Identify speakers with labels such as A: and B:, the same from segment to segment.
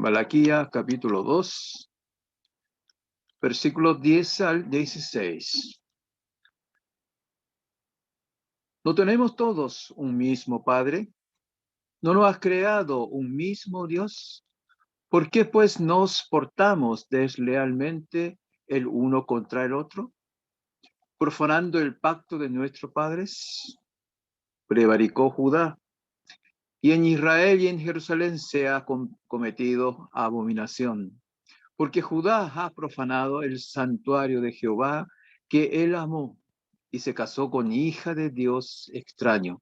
A: Malaquías capítulo 2, versículos 10 al 16. ¿No tenemos todos un mismo Padre? ¿No nos has creado un mismo Dios? ¿Por qué pues nos portamos deslealmente el uno contra el otro, profanando el pacto de nuestros padres? Prevaricó Judá, y en Israel y en Jerusalén se ha cometido abominación, porque Judá ha profanado el santuario de Jehová que él amó, y se casó con hija de Dios extraño.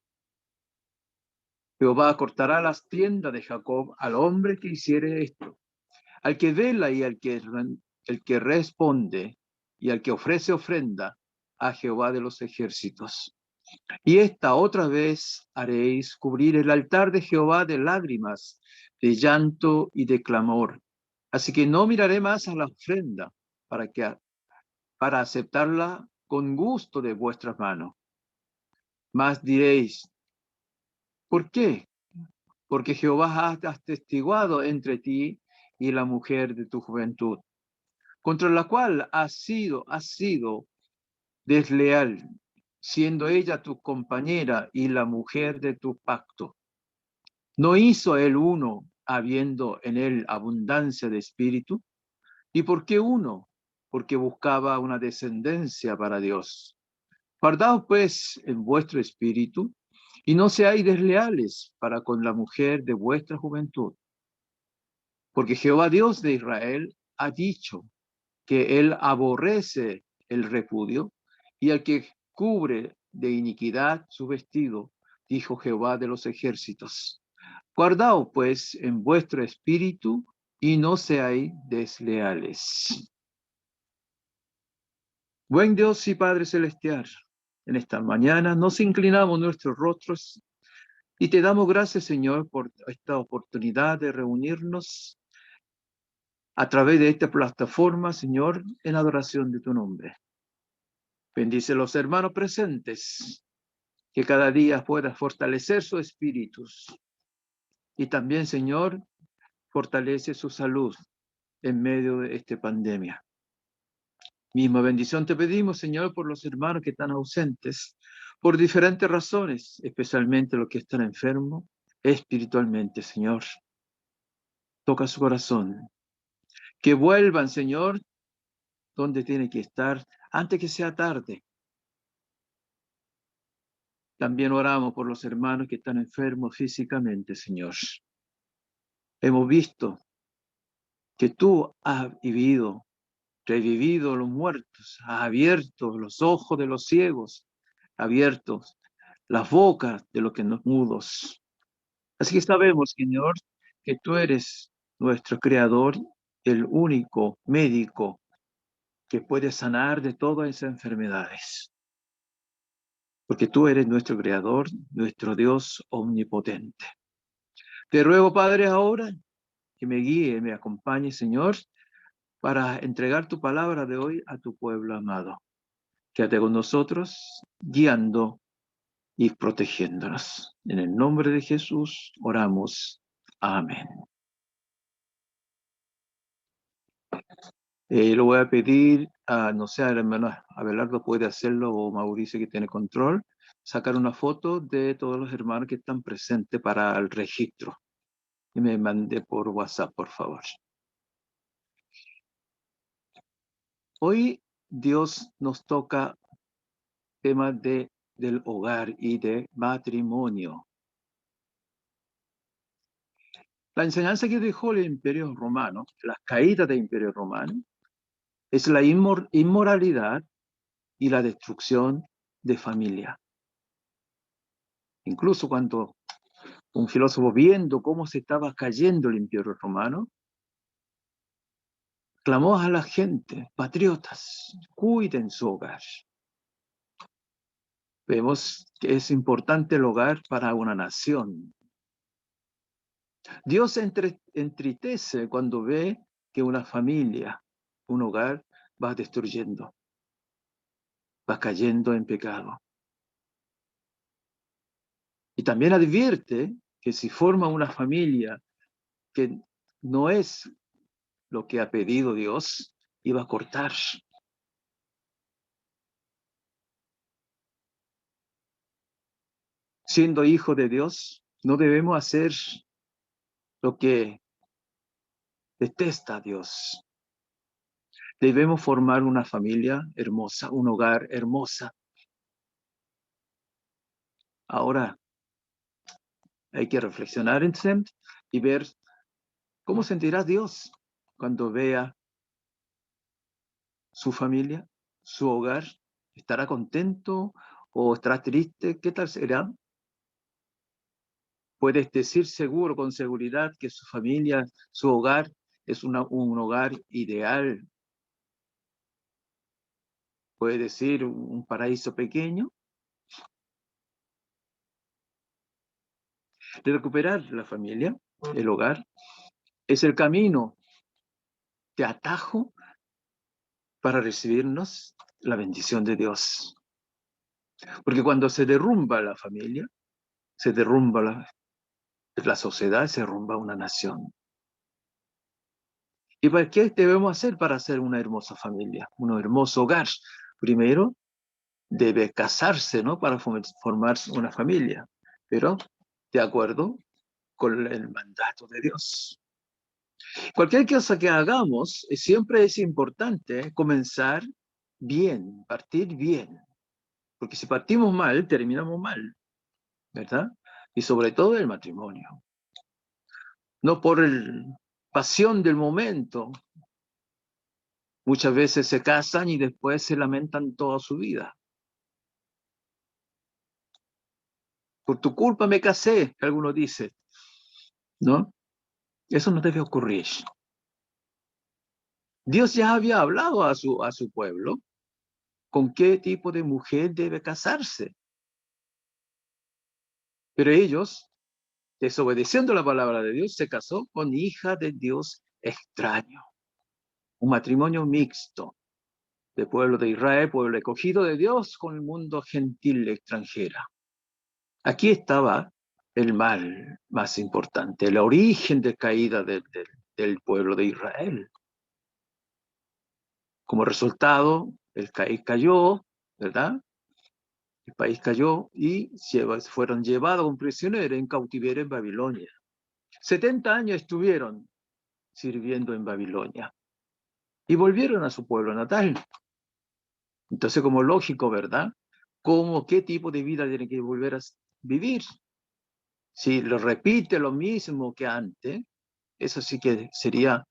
A: Jehová cortará las tiendas de Jacob al hombre que hiciere esto, al que vela y el que responde, y al que ofrece ofrenda a Jehová de los ejércitos. Y esta otra vez haréis cubrir el altar de Jehová de lágrimas, de llanto y de clamor. Así que no miraré más a la ofrenda para aceptarla con gusto de vuestras manos. Mas diréis, ¿por qué? Porque Jehová ha atestiguado entre ti y la mujer de tu juventud, contra la cual has sido desleal, siendo ella tu compañera y la mujer de tu pacto. ¿No hizo él uno, habiendo en él abundancia de espíritu? ¿Y por qué uno? Porque buscaba una descendencia para Dios. Guardaos pues en vuestro espíritu, y no seáis desleales para con la mujer de vuestra juventud. Porque Jehová Dios de Israel ha dicho que él aborrece el repudio, y al que cubre de iniquidad su vestido, dijo Jehová de los ejércitos. Guardaos pues en vuestro espíritu, y no seáis desleales. Buen Dios y Padre Celestial, en esta mañana nos inclinamos nuestros rostros y te damos gracias, Señor, por esta oportunidad de reunirnos a través de esta plataforma, Señor, en adoración de tu nombre. Bendice a los hermanos presentes, que cada día pueda fortalecer sus espíritus. Y también, Señor, fortalece su salud en medio de esta pandemia. Misma bendición te pedimos, Señor, por los hermanos que están ausentes, por diferentes razones, especialmente los que están enfermos espiritualmente, Señor. Toca su corazón. Que vuelvan, Señor, donde tiene que estar antes que sea tarde. También oramos por los hermanos que están enfermos físicamente, Señor. Hemos visto que tú has vivido, revivido los muertos, has abierto los ojos de los ciegos, abierto las bocas de los que no mudos. Así que sabemos, Señor, que tú eres nuestro creador, el único médico que puede sanar de todas esas enfermedades. Porque tú eres nuestro creador, nuestro Dios omnipotente. Te ruego, Padre, ahora que me guíe, me acompañe, Señor, para entregar tu palabra de hoy a tu pueblo amado. Quédate con nosotros, guiando y protegiéndonos. En el nombre de Jesús oramos. Amén. Lo voy a pedir a, no sé, al hermano Abelardo puede hacerlo, o Mauricio que tiene control, sacar una foto de todos los hermanos que están presentes para el registro. Y me mande por WhatsApp, por favor. Hoy Dios nos toca temas del hogar y de matrimonio. La enseñanza que dejó el Imperio Romano, la caída del Imperio Romano, es la inmoralidad y la destrucción de familia. Incluso cuando un filósofo, viendo cómo se estaba cayendo el Imperio Romano, clamó a la gente, patriotas, cuiden su hogar. Vemos que es importante el hogar para una nación. Dios entristece cuando ve que una familia, un hogar, va destruyendo, va cayendo en pecado. Y también advierte que si forma una familia que no es lo que ha pedido Dios, iba a cortar. Siendo hijo de Dios, no debemos hacer lo que detesta a Dios. Debemos formar una familia hermosa, un hogar hermosa. Ahora hay que reflexionar y ver cómo sentirá Dios cuando vea su familia, su hogar. ¿Estará contento o estará triste? ¿Qué tal será? Puedes decir seguro, con seguridad, que su familia, su hogar es un hogar ideal. Puede decir un paraíso pequeño. De recuperar la familia, el hogar, es el camino de atajo para recibirnos la bendición de Dios. Porque cuando se derrumba la familia, se derrumba la sociedad, se derrumba una nación. ¿Y para qué debemos hacer para hacer una hermosa familia, un hermoso hogar? Primero, debe casarse, ¿no? Para formar una familia, pero de acuerdo con el mandato de Dios. Cualquier cosa que hagamos, siempre es importante comenzar bien, partir bien, porque si partimos mal, terminamos mal, ¿verdad? Y sobre todo el matrimonio. No por pasión del momento. Muchas veces se casan y después se lamentan toda su vida. Por tu culpa me casé, alguno dice, ¿no? Eso no debe ocurrir. Dios ya había hablado a su pueblo con qué tipo de mujer debe casarse. Pero ellos, desobedeciendo la palabra de Dios, se casó con hija de Dios extraño. Un matrimonio mixto de pueblo de Israel, pueblo escogido de Dios, con el mundo gentil extranjera. Aquí estaba el mal más importante, el origen de caída del pueblo de Israel. Como resultado, el país cayó, ¿verdad? El país cayó y fueron llevados como prisioneros en cautiverio en Babilonia. 70 años estuvieron sirviendo en Babilonia y volvieron a su pueblo natal. Entonces, como lógico, ¿verdad? ¿Qué tipo de vida tiene que volver a vivir? Si lo repite lo mismo que antes, eso sí que sería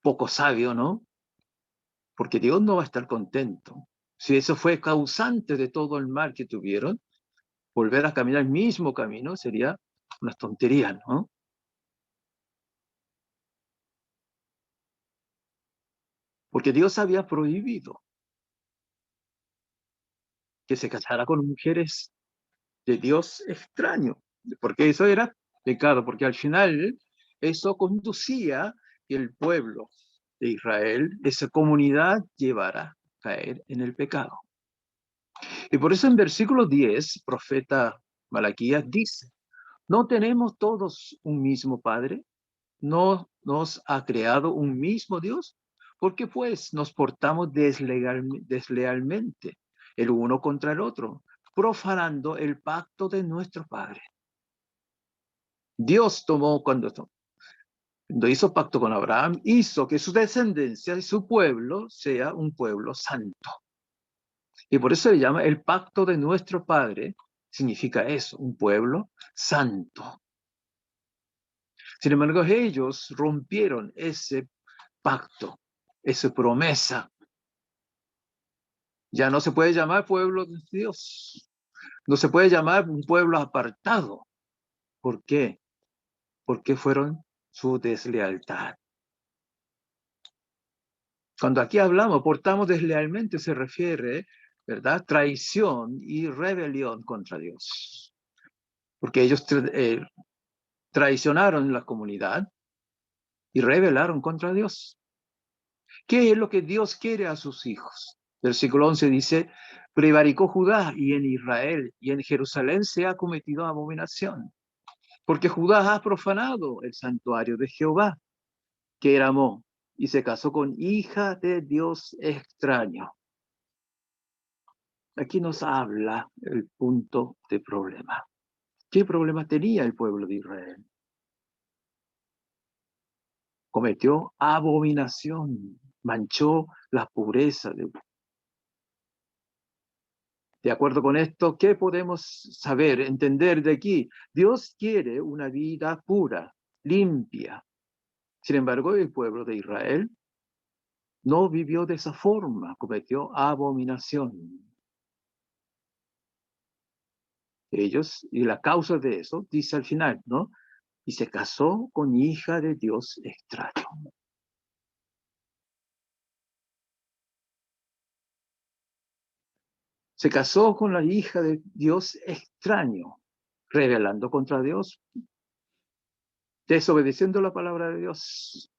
A: poco sabio, ¿no? Porque Dios no va a estar contento. Si eso fue causante de todo el mal que tuvieron, volver a caminar el mismo camino sería una tontería, ¿no? Porque Dios había prohibido que se casara con mujeres de Dios extraño, porque eso era pecado, porque al final eso conducía que el pueblo de Israel, esa comunidad, llevara a caer en el pecado. Y por eso en versículo 10, profeta Malaquías dice, ¿no tenemos todos un mismo Padre? ¿No nos ha creado un mismo Dios? ¿Por qué pues nos portamos deslealmente el uno contra el otro, profanando el pacto de nuestro Padre? Dios tomó, cuando hizo pacto con Abraham, hizo que su descendencia y su pueblo sea un pueblo santo. Y por eso se llama el pacto de nuestro Padre, significa eso, un pueblo santo. Sin embargo, ellos rompieron ese pacto, esa promesa. Ya no se puede llamar pueblo de Dios. No se puede llamar un pueblo apartado. ¿Por qué? Porque fueron su deslealtad. Cuando aquí hablamos, portamos deslealmente, se refiere, ¿verdad? Traición y rebelión contra Dios. Porque ellos traicionaron la comunidad y rebelaron contra Dios. ¿Qué es lo que Dios quiere a sus hijos? Versículo 11 dice, prevaricó Judá y en Israel y en Jerusalén se ha cometido abominación. Porque Judá ha profanado el santuario de Jehová, que era Amón, y se casó con hija de Dios extraño. Aquí nos habla el punto de problema. ¿Qué problema tenía el pueblo de Israel? Cometió abominación, manchó la pureza. De acuerdo con esto, ¿qué podemos saber, entender de aquí? Dios quiere una vida pura, limpia. Sin embargo, el pueblo de Israel no vivió de esa forma, cometió abominación. Ellos, y la causa de eso, dice al final, ¿no? Y se casó con hija de Dios extraño. Se casó con la hija de Dios extraño, rebelando contra Dios, desobedeciendo la palabra de Dios.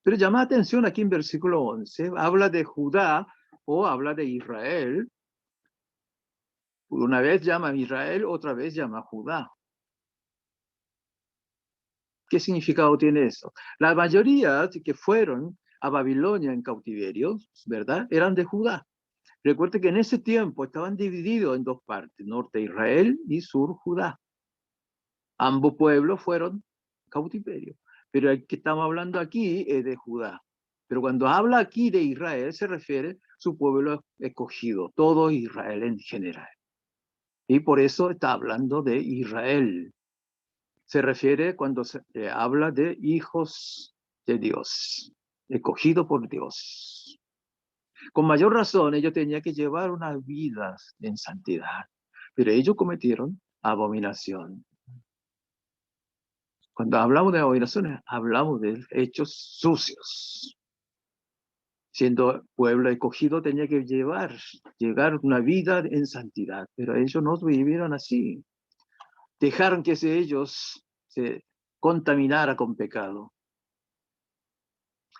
A: Pero llama la atención aquí en versículo 11, habla de Judá o habla de Israel. Una vez llama a Israel, otra vez llama a Judá. ¿Qué significado tiene eso? La mayoría que fueron a Babilonia en cautiverio, ¿verdad? Eran de Judá. Recuerde que en ese tiempo estaban divididos en dos partes, norte Israel y sur Judá. Ambos pueblos fueron cautiverio, pero el que estamos hablando aquí es de Judá. Pero cuando habla aquí de Israel, se refiere a su pueblo escogido, todo Israel en general. Y por eso está hablando de Israel. Se refiere cuando se habla de hijos de Dios, escogido por Dios. Con mayor razón, ellos tenían que llevar una vida en santidad, pero ellos cometieron abominación. Cuando hablamos de abominaciones, hablamos de hechos sucios. Siendo pueblo escogido, tenía que llevar una vida en santidad, pero ellos no vivieron así. Dejaron que ellos se contaminara con pecado.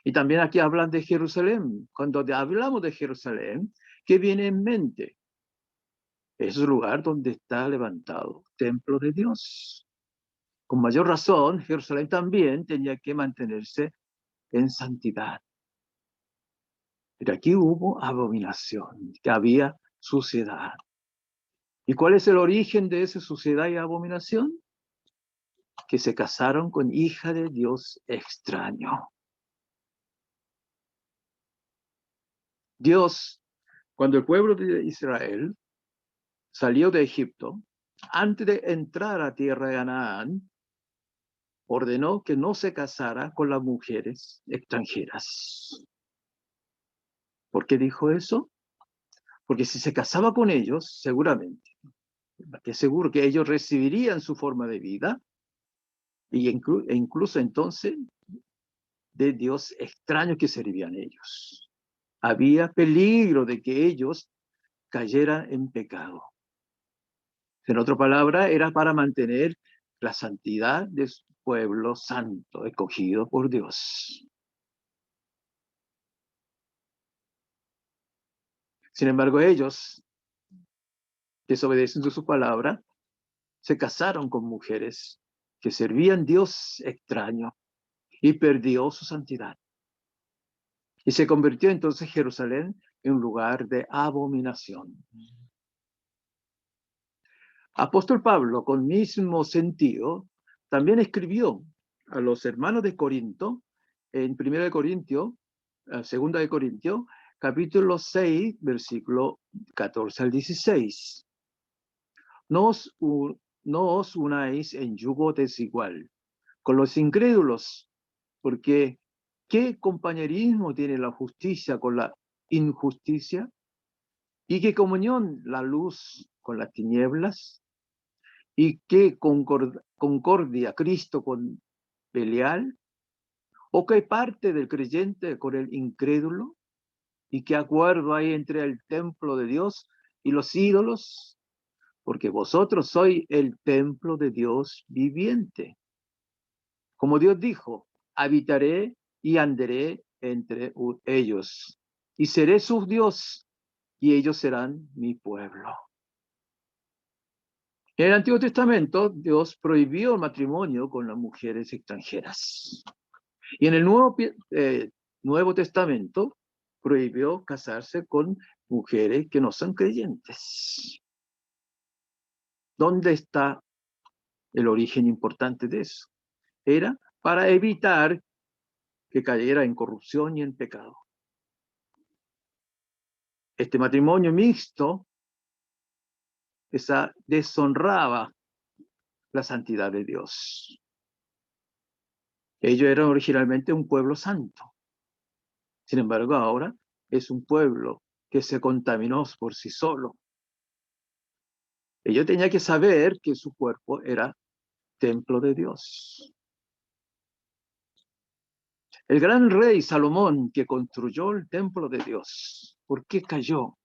A: Y también aquí hablan de Jerusalén. Cuando hablamos de Jerusalén, ¿qué viene en mente? Es el lugar donde está levantado el templo de Dios. Con mayor razón, Jerusalén también tenía que mantenerse en santidad. Pero aquí hubo abominación, que había suciedad. ¿Y cuál es el origen de esa suciedad y abominación? Que se casaron con hija de Dios extraño. Dios, cuando el pueblo de Israel salió de Egipto, antes de entrar a tierra de Canaán, ordenó que no se casara con las mujeres extranjeras. ¿Por qué dijo eso? Porque si se casaba con ellos, seguramente, que seguro que ellos recibirían su forma de vida e incluso entonces de Dios extraño que servían ellos. Había peligro de que ellos cayeran en pecado. En otra palabra, era para mantener la santidad de su pueblo santo, escogido por Dios. Sin embargo, ellos, desobedeciendo su palabra, se casaron con mujeres que servían a Dios extraño y perdió su santidad. Y se convirtió entonces Jerusalén en un lugar de abominación. Apóstol Pablo, con mismo sentido, también escribió a los hermanos de Corinto, en 1 de Corintio, 2 de Corintio, capítulo 6, versículo 14 al 16. No os unáis en yugo desigual con los incrédulos, porque ¿qué compañerismo tiene la justicia con la injusticia? ¿Y qué comunión la luz con las tinieblas? ¿Y qué concordia Cristo con Belial? ¿O qué parte del creyente con el incrédulo? ¿Y qué acuerdo hay entre el templo de Dios y los ídolos? Porque vosotros sois el templo de Dios viviente. Como Dios dijo, habitaré y andaré entre ellos, y seré su Dios, y ellos serán mi pueblo. En el Antiguo Testamento, Dios prohibió el matrimonio con las mujeres extranjeras. Y en el Nuevo Testamento, prohibió casarse con mujeres que no son creyentes. ¿Dónde está el origen importante de eso? Era para evitar que cayera en corrupción y en pecado. Este matrimonio mixto deshonraba la santidad de Dios. Ellos eran originalmente un pueblo santo. Sin embargo, ahora es un pueblo que se contaminó por sí solo. Ellos tenían que saber que su cuerpo era templo de Dios. El gran rey Salomón, que construyó el templo de Dios, ¿por qué cayó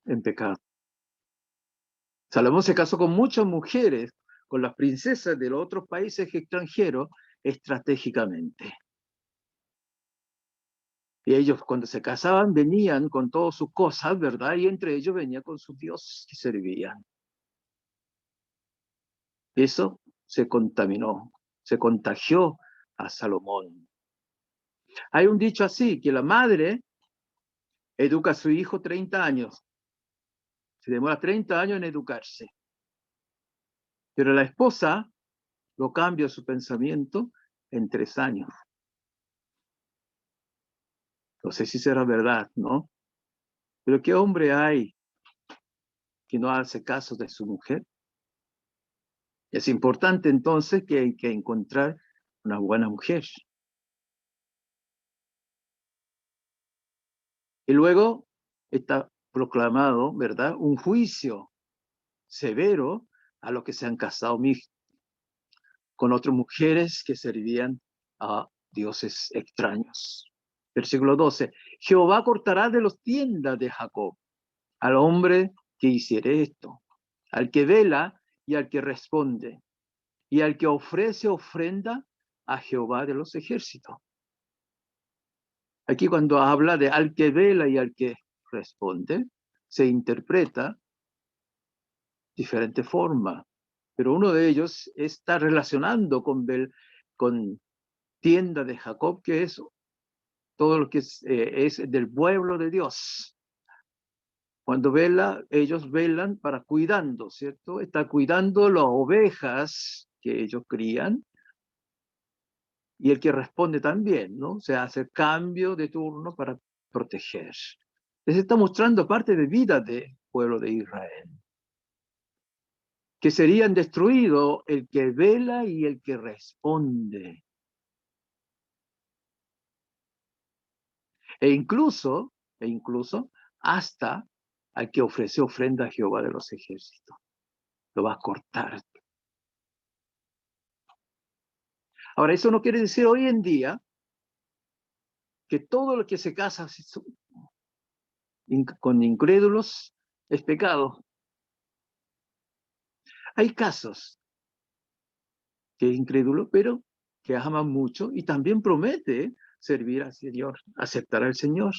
A: en pecado? Salomón se casó con muchas mujeres, con las princesas de los otros países extranjeros, estratégicamente. Y ellos cuando se casaban venían con todas sus cosas, ¿verdad? Y entre ellos venía con sus dioses que servían. Eso se contaminó, se contagió a Salomón. Hay un dicho así, que la madre educa a su hijo 30 años. Se demora 30 años en educarse. Pero la esposa lo cambia su pensamiento en 3 años. No sé si será verdad, ¿no? Pero ¿qué hombre hay que no hace caso de su mujer? Es importante entonces que hay que encontrar una buena mujer. Y luego está proclamado, ¿verdad? Un juicio severo a los que se han casado con otras mujeres que servían a dioses extraños. Versículo 12. Jehová cortará de los tiendas de Jacob al hombre que hiciere esto, al que vela y al que responde, y al que ofrece ofrenda a Jehová de los ejércitos. Aquí cuando habla de al que vela y al que responde, se interpreta diferente forma, pero uno de ellos está relacionando con tienda de Jacob, que es todo lo que es del pueblo de Dios. Cuando vela, ellos velan para cuidando, ¿cierto? Está cuidando las ovejas que ellos crían y el que responde también, ¿no? Se hace cambio de turno para proteger. Les está mostrando parte de vida del pueblo de Israel, que serían destruidos el que vela y el que responde. E incluso hasta al que ofrece ofrenda a Jehová de los ejércitos. Lo va a cortar. Ahora, eso no quiere decir hoy en día que todo lo que se casa con incrédulos es pecado. Hay casos que es incrédulo, pero que aman mucho y también promete servir al Señor, aceptar al Señor.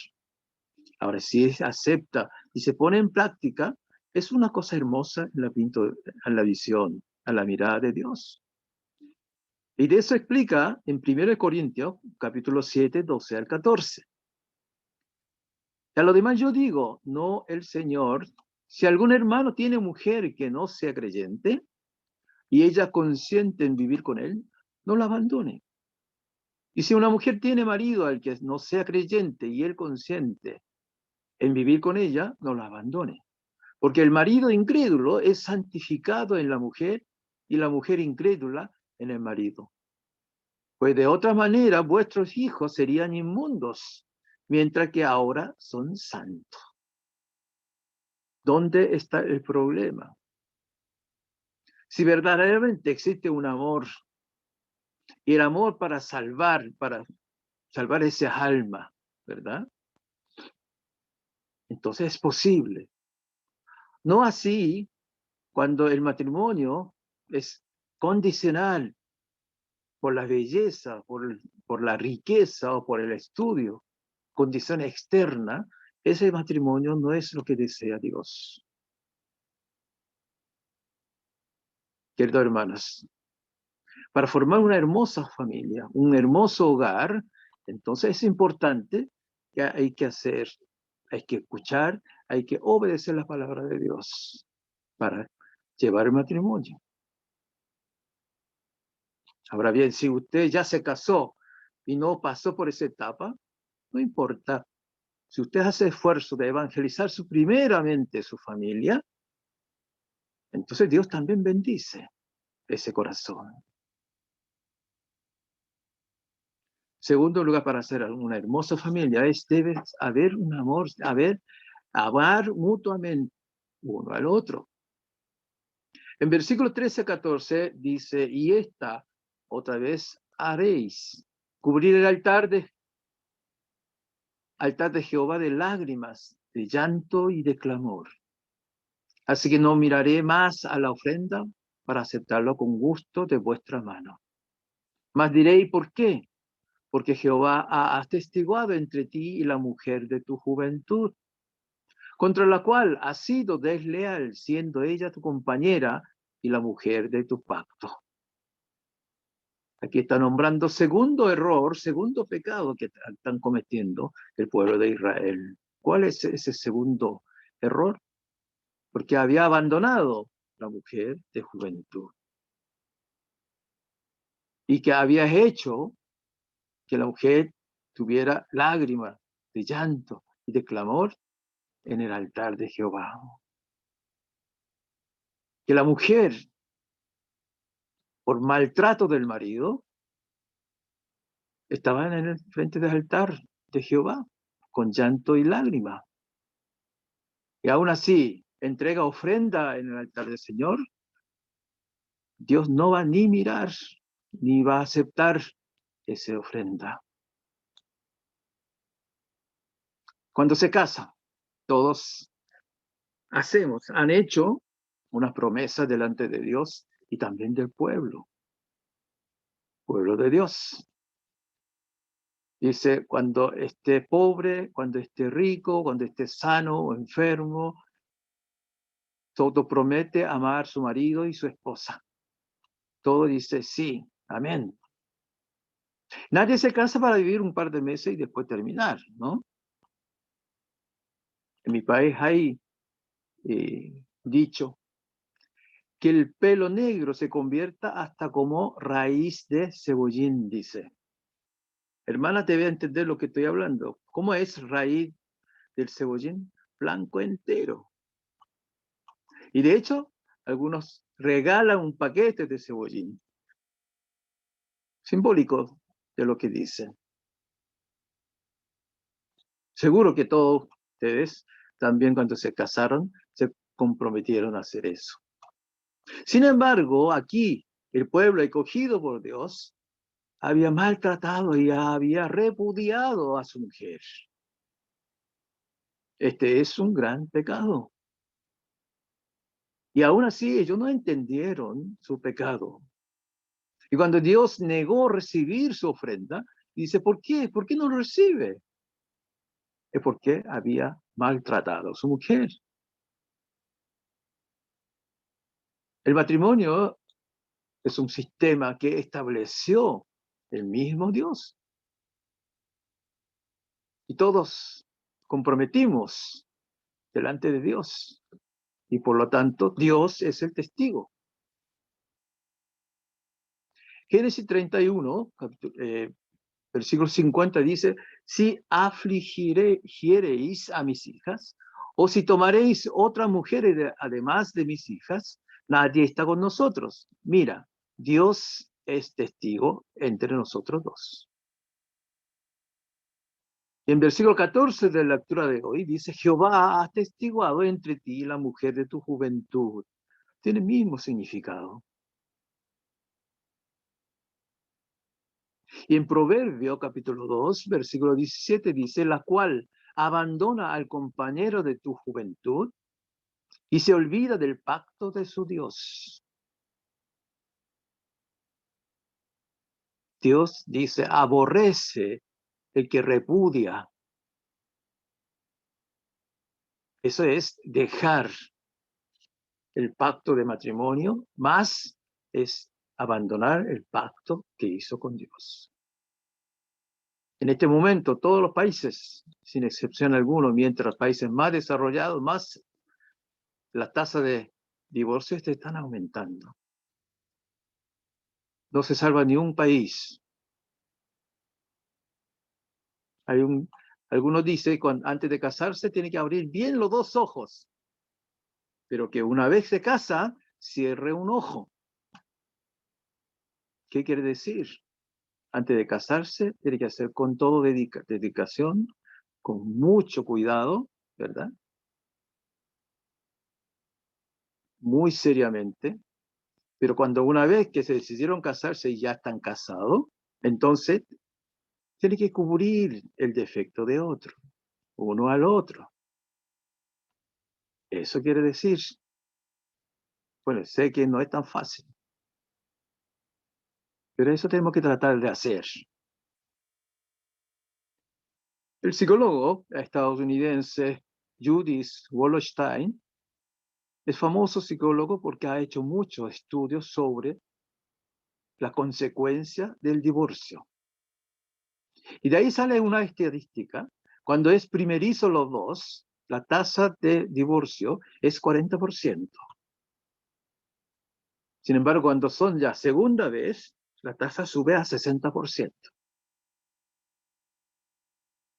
A: Ahora, si acepta y se pone en práctica, es una cosa hermosa en la visión, a la mirada de Dios. Y de eso explica en 1 Corintios, capítulo 7, 12 al 14. Y a lo demás yo digo, no el Señor, si algún hermano tiene mujer que no sea creyente y ella consiente en vivir con él, no la abandone. Y si una mujer tiene marido al que no sea creyente y él consiente en vivir con ella, no la abandone. Porque el marido incrédulo es santificado en la mujer y la mujer incrédula en el marido. Pues de otra manera vuestros hijos serían inmundos, mientras que ahora son santos. ¿Dónde está el problema? Si verdaderamente existe un amor, y el amor para salvar ese alma, ¿verdad? Entonces es posible. No así cuando el matrimonio es condicional por la belleza, por la riqueza o por el estudio, condición externa, ese matrimonio no es lo que desea Dios. queridos hermanos, para formar una hermosa familia, un hermoso hogar, entonces es importante que hay que hacer, hay que escuchar, hay que obedecer la palabra de Dios para llevar el matrimonio. Ahora bien, si usted ya se casó y no pasó por esa etapa, no importa. Si usted hace esfuerzo de evangelizar primeramente su familia, entonces Dios también bendice ese corazón. Segundo lugar, para hacer una hermosa familia, debe haber un amor, amar mutuamente uno al otro. En versículo 13 a 14 dice, y esta otra vez haréis, cubrir el altar de Jehová de lágrimas, de llanto y de clamor. Así que no miraré más a la ofrenda para aceptarlo con gusto de vuestra mano. Mas diréis, ¿por qué? Porque Jehová ha atestiguado entre ti y la mujer de tu juventud, contra la cual has sido desleal, siendo ella tu compañera y la mujer de tu pacto. Aquí está nombrando segundo error, segundo pecado que están cometiendo el pueblo de Israel. ¿Cuál es ese segundo error? Porque había abandonado la mujer de juventud. Y que había hecho que la mujer tuviera lágrimas de llanto y de clamor en el altar de Jehová. Que la mujer, por maltrato del marido, estaba en el frente del altar de Jehová, con llanto y lágrimas. Y aún así, entrega ofrenda en el altar del Señor, Dios no va ni mirar, ni va a aceptar esa ofrenda. Cuando se casa, todos han hecho unas promesas delante de Dios y también del pueblo de Dios. Dice, cuando esté pobre, cuando esté rico, cuando esté sano o enfermo, todo promete amar a su marido y su esposa. Todo dice sí, amén. Nadie se casa para vivir un par de meses y después terminar, ¿no? En mi país hay dicho que el pelo negro se convierta hasta como raíz de cebollín, dice. Hermana, te voy a entender lo que estoy hablando. ¿Cómo es raíz del cebollín? Blanco entero. Y de hecho, algunos regalan un paquete de cebollín, simbólico de lo que dicen. Seguro que todos ustedes, también cuando se casaron, se comprometieron a hacer eso. Sin embargo, aquí el pueblo escogido por Dios había maltratado y había repudiado a su mujer. Este es un gran pecado. Y aún así ellos no entendieron su pecado. Y cuando Dios negó recibir su ofrenda, dice, ¿por qué? ¿Por qué no lo recibe? Es porque había maltratado a su mujer. El matrimonio es un sistema que estableció el mismo Dios. Y todos comprometimos delante de Dios. Y por lo tanto, Dios es el testigo. Génesis 31, versículo 50 dice, si afligiréis a mis hijas, o si tomaréis otras mujeres además de mis hijas, nadie está con nosotros. Mira, Dios es testigo entre nosotros dos. Y en versículo 14 de la lectura de hoy dice, Jehová ha atestiguado entre ti y la mujer de tu juventud. Tiene el mismo significado. Y en Proverbio capítulo 2, versículo 17 dice, la cual abandona al compañero de tu juventud y se olvida del pacto de su Dios. Dios dice, aborrece el que repudia. Eso es dejar el pacto de matrimonio, más es abandonar el pacto que hizo con Dios. En este momento, todos los países, sin excepción alguna, mientras los países más desarrollados, más la tasa de divorcios están aumentando. No se salva ni un país. Algunos dicen que antes de casarse tiene que abrir bien los dos ojos, pero que una vez se casa, cierre un ojo. ¿Qué quiere decir? Antes de casarse, tiene que hacer con todo dedicación, con mucho cuidado, ¿verdad? Muy seriamente. Pero cuando una vez que se decidieron casarse y ya están casados, entonces tiene que cubrir el defecto de otro, uno al otro. Eso quiere decir, bueno, sé que no es tan fácil, pero eso tenemos que tratar de hacer. El psicólogo estadounidense Judith Wollenstein es famoso psicólogo porque ha hecho muchos estudios sobre la consecuencia del divorcio. Y de ahí sale una estadística. Cuando es primerizo los dos, la tasa de divorcio es 40%. Sin embargo, cuando son ya segunda vez, la tasa sube a 60%.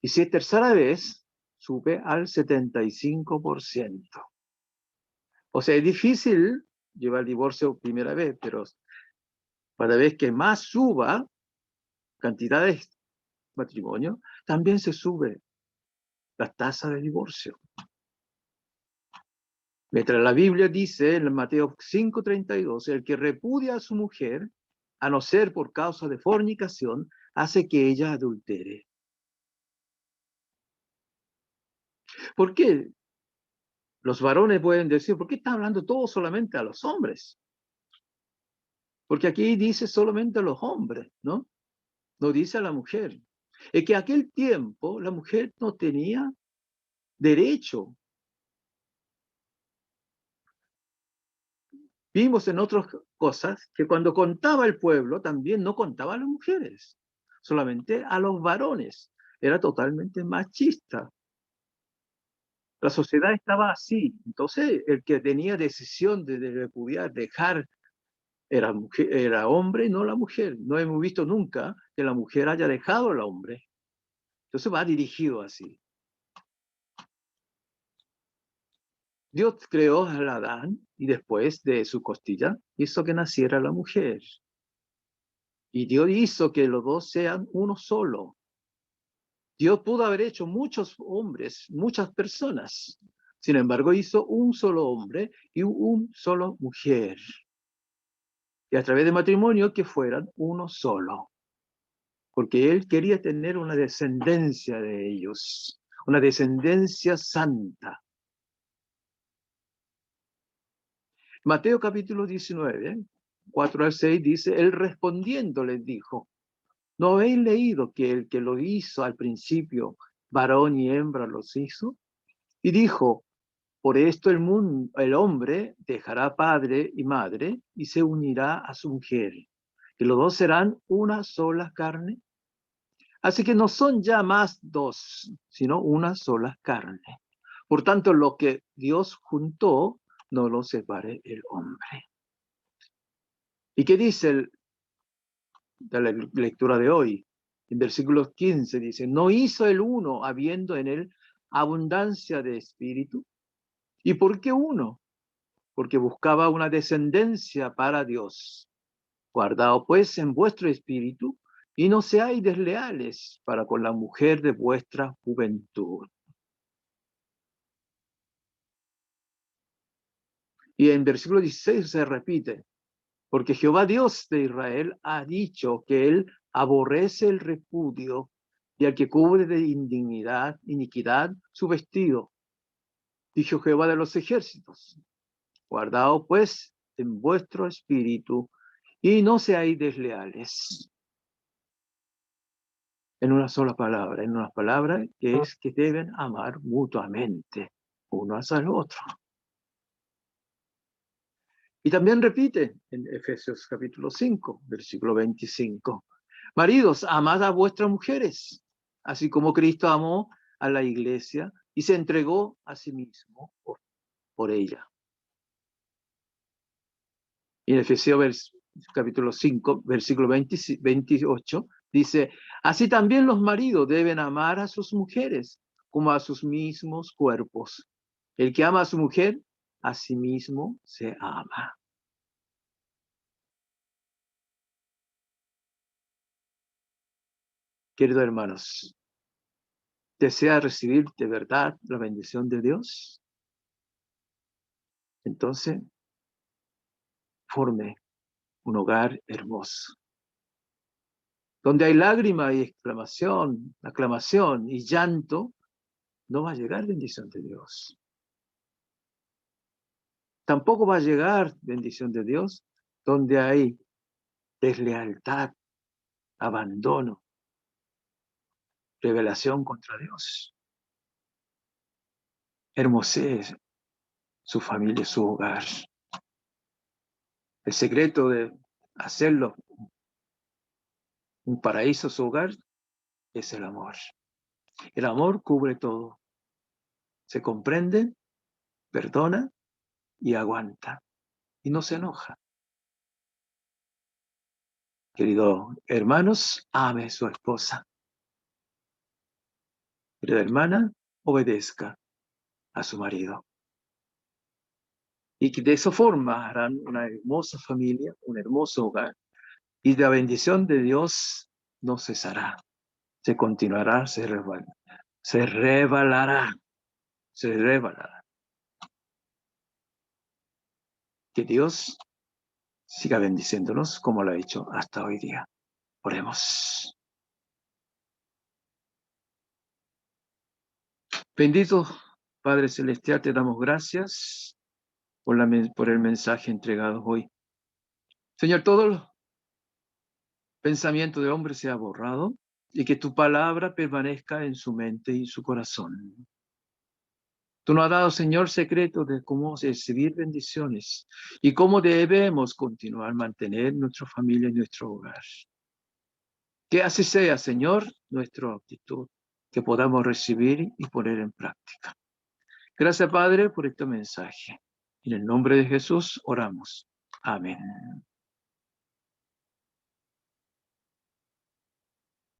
A: Y si es tercera vez, sube al 75%. O sea, es difícil llevar el divorcio primera vez, pero cada vez que más suba cantidad de matrimonio, también se sube la tasa de divorcio. Mientras la Biblia dice en Mateo 5:32, el que repudia a su mujer, a no ser por causa de fornicación, hace que ella adultere. ¿Por qué? Los varones pueden decir, ¿por qué está hablando todo solamente a los hombres? Porque aquí dice solamente a los hombres, ¿no? No dice a la mujer. Es que aquel tiempo la mujer no tenía derecho. Vimos en otras cosas que cuando contaba el pueblo también no contaba a las mujeres, solamente a los varones. Era totalmente machista. La sociedad estaba así. Entonces, el que tenía decisión de repudiar, dejar, era hombre, no la mujer. No hemos visto nunca que la mujer haya dejado al hombre. Entonces va dirigido así. Dios creó a Adán y después de su costilla hizo que naciera la mujer. Y Dios hizo que los dos sean uno solo. Dios pudo haber hecho muchos hombres, muchas personas. Sin embargo, hizo un solo hombre y un solo mujer. Y a través de matrimonio que fueran uno solo. Porque él quería tener una descendencia de ellos, una descendencia santa. Mateo capítulo 19, 4 al 6 dice, él respondiendo les dijo, ¿no habéis leído que el que lo hizo al principio, varón y hembra los hizo? Y dijo, por esto el hombre dejará padre y madre y se unirá a su mujer, y los dos serán una sola carne. Así que no son ya más dos, sino una sola carne. Por tanto, lo que Dios juntó, no lo separe el hombre. ¿Y qué dice de la lectura de hoy? En versículo 15 dice, ¿no hizo el uno habiendo en él abundancia de espíritu? ¿Y por qué uno? Porque buscaba una descendencia para Dios. Guardaos pues en vuestro espíritu y no seáis desleales para con la mujer de vuestra juventud. Y en versículo 16 se repite, porque Jehová Dios de Israel ha dicho que él aborrece el repudio y al que cubre de iniquidad su vestido. Dijo Jehová de los ejércitos, guardaos pues en vuestro espíritu y no seáis desleales. En una sola palabra, en una palabra que es que deben amar mutuamente uno hacia el otro. Y también repite en Efesios capítulo 5, versículo 25. Maridos, amad a vuestras mujeres, así como Cristo amó a la iglesia y se entregó a sí mismo por ella. Y en Efesios capítulo 5, versículo 28, dice, así también los maridos deben amar a sus mujeres como a sus mismos cuerpos. El que ama a su mujer, a sí mismo se ama. Queridos hermanos, ¿desea recibir de verdad la bendición de Dios? Entonces, forme un hogar hermoso, donde hay lágrima y exclamación, aclamación y llanto, no va a llegar bendición de Dios. Tampoco va a llegar bendición de Dios donde hay deslealtad, abandono, rebelación contra Dios. Hermosee su familia, su hogar. El secreto de hacerlo un paraíso su hogar es el amor. El amor cubre todo. Se comprende, perdona y aguanta. Y no se enoja. Queridos hermanos, ame a su esposa. Querida hermana, obedezca a su marido. Y que de esa forma harán una hermosa familia, un hermoso hogar. Y la bendición de Dios no cesará. Se continuará, se revelará. Que Dios siga bendiciéndonos como lo ha hecho hasta hoy día. Oremos. Bendito Padre Celestial, te damos gracias por el mensaje entregado hoy. Señor, todo el pensamiento de hombre sea borrado y que tu palabra permanezca en su mente y su corazón. Tú nos has dado, Señor, secretos de cómo recibir bendiciones y cómo debemos continuar mantener nuestra familia y nuestro hogar. Que así sea, Señor, nuestra actitud, que podamos recibir y poner en práctica. Gracias, Padre, por este mensaje. En el nombre de Jesús oramos. Amén.